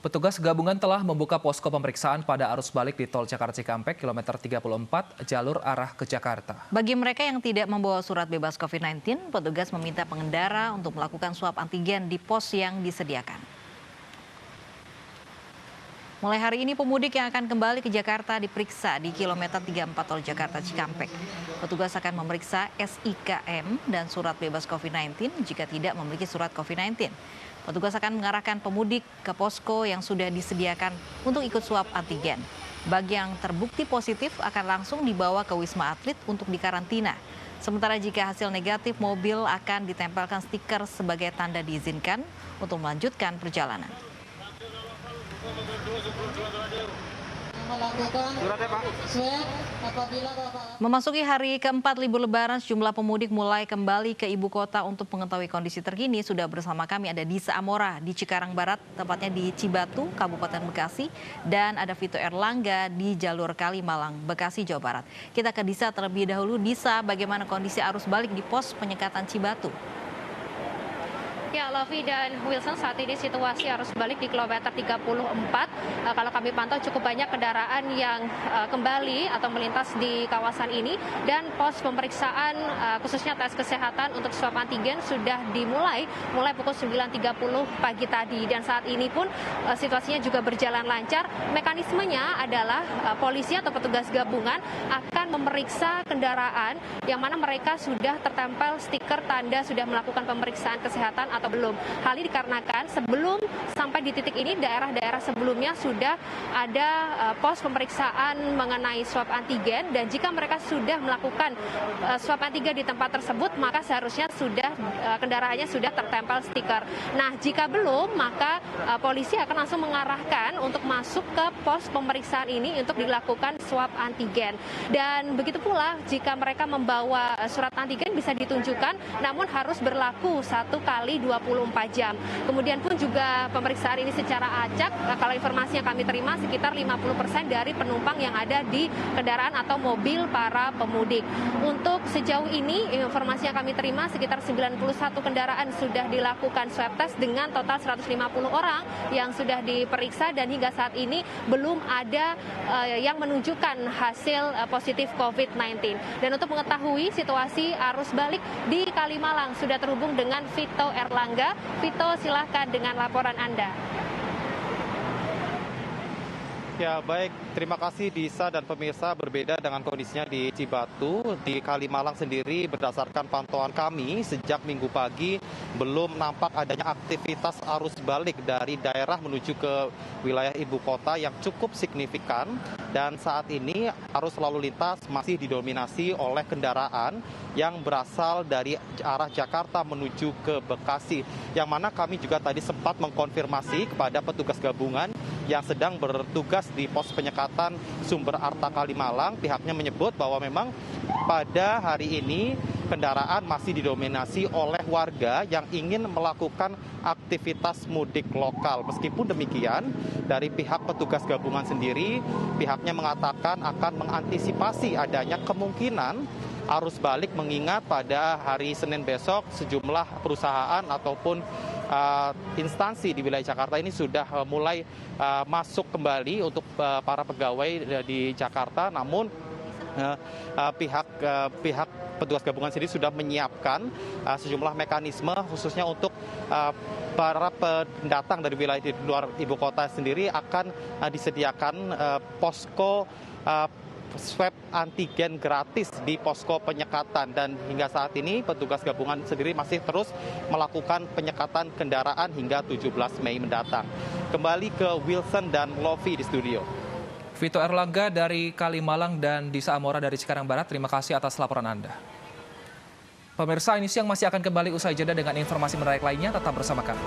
Petugas gabungan telah membuka posko pemeriksaan pada arus balik di Tol Jakarta Cikampek, kilometer 34, jalur arah ke Jakarta. Bagi mereka yang tidak membawa surat bebas COVID-19, petugas meminta pengendara untuk melakukan swab antigen di pos yang disediakan. Mulai hari ini pemudik yang akan kembali ke Jakarta diperiksa di kilometer 34 Tol Jakarta Cikampek. Petugas akan memeriksa SIKM dan surat bebas COVID-19 jika tidak memiliki surat COVID-19. Petugas akan mengarahkan pemudik ke posko yang sudah disediakan untuk ikut swab antigen. Bagi yang terbukti positif akan langsung dibawa ke Wisma Atlet untuk dikarantina. Sementara jika hasil negatif, mobil akan ditempelkan stiker sebagai tanda diizinkan untuk melanjutkan perjalanan. Memasuki hari keempat libur Lebaran, sejumlah pemudik mulai kembali ke ibu kota. Untuk mengetahui kondisi terkini, sudah bersama kami ada Disa Amora di Cikarang Barat, tepatnya di Cibatu, Kabupaten Bekasi, dan ada Vito Erlangga di jalur Kalimalang, Bekasi, Jawa Barat. Kita ke Disa terlebih dahulu. Disa, bagaimana kondisi arus balik di pos penyekatan Cibatu? Ya, Lovi dan Wilson, saat ini situasi arus balik di kilometer 34. Kalau kami pantau cukup banyak kendaraan yang kembali atau melintas di kawasan ini. Dan pos pemeriksaan khususnya tes kesehatan untuk swab antigen sudah dimulai mulai pukul 9.30 pagi tadi. Dan saat ini pun situasinya juga berjalan lancar. Mekanismenya adalah polisi atau petugas gabungan akan memeriksa kendaraan yang mana mereka sudah tertempel stiker tanda sudah melakukan pemeriksaan kesehatan atau belum. Hal ini dikarenakan sebelum sampai di titik ini, daerah-daerah sebelumnya sudah ada pos pemeriksaan mengenai swab antigen, dan jika mereka sudah melakukan swab antigen di tempat tersebut, maka seharusnya sudah kendaraannya sudah tertempel stiker. Nah, jika belum, maka polisi akan langsung mengarahkan untuk masuk ke pos pemeriksaan ini untuk dilakukan swab antigen. Dan begitu pula jika mereka membawa surat antigen bisa ditunjukkan, namun harus berlaku 1 kali 24 jam. Kemudian pun juga pemeriksaan ini secara acak, kalau informasi yang kami terima sekitar 50% dari penumpang yang ada di kendaraan atau mobil para pemudik. Untuk sejauh ini informasi yang kami terima sekitar 91 kendaraan sudah dilakukan swab test dengan total 150 orang yang sudah diperiksa, dan hingga saat ini belum ada yang menunjukkan hasil positif COVID-19. Dan untuk mengetahui situasi arus balik di Kalimalang sudah terhubung dengan Vito Erlangga. Vito, silahkan dengan laporan Anda. Ya, baik. Terima kasih Disa dan pemirsa. Berbeda dengan kondisinya di Cibatu, di Kalimalang sendiri berdasarkan pantauan kami sejak Minggu pagi belum nampak adanya aktivitas arus balik dari daerah menuju ke wilayah ibu kota yang cukup signifikan, dan saat ini arus lalu lintas masih didominasi oleh kendaraan yang berasal dari arah Jakarta menuju ke Bekasi, yang mana kami juga tadi sempat mengkonfirmasi kepada petugas gabungan yang sedang bertugas di pos penyekatan Sumber Arta Kalimalang. Pihaknya menyebut bahwa memang pada hari ini kendaraan masih didominasi oleh warga yang ingin melakukan aktivitas mudik lokal. Meskipun demikian, dari pihak petugas gabungan sendiri, pihaknya mengatakan akan mengantisipasi adanya kemungkinan arus balik, mengingat pada hari Senin besok sejumlah perusahaan ataupun instansi di wilayah Jakarta ini sudah mulai masuk kembali untuk para pegawai di Jakarta. Namun pihak petugas gabungan sendiri sudah menyiapkan sejumlah mekanisme khususnya untuk para pendatang dari wilayah di luar ibu kota sendiri. Akan disediakan posko swab antigen gratis di posko penyekatan, dan hingga saat ini petugas gabungan sendiri masih terus melakukan penyekatan kendaraan hingga 17 Mei mendatang. Kembali ke Wilson dan Lovi di studio. Vito Erlangga dari Kalimalang dan Disa Amora dari Cikarang Barat, terima kasih atas laporan Anda. Pemirsa, ini siang masih akan kembali usai jeda dengan informasi menarik lainnya, tetap bersama kami.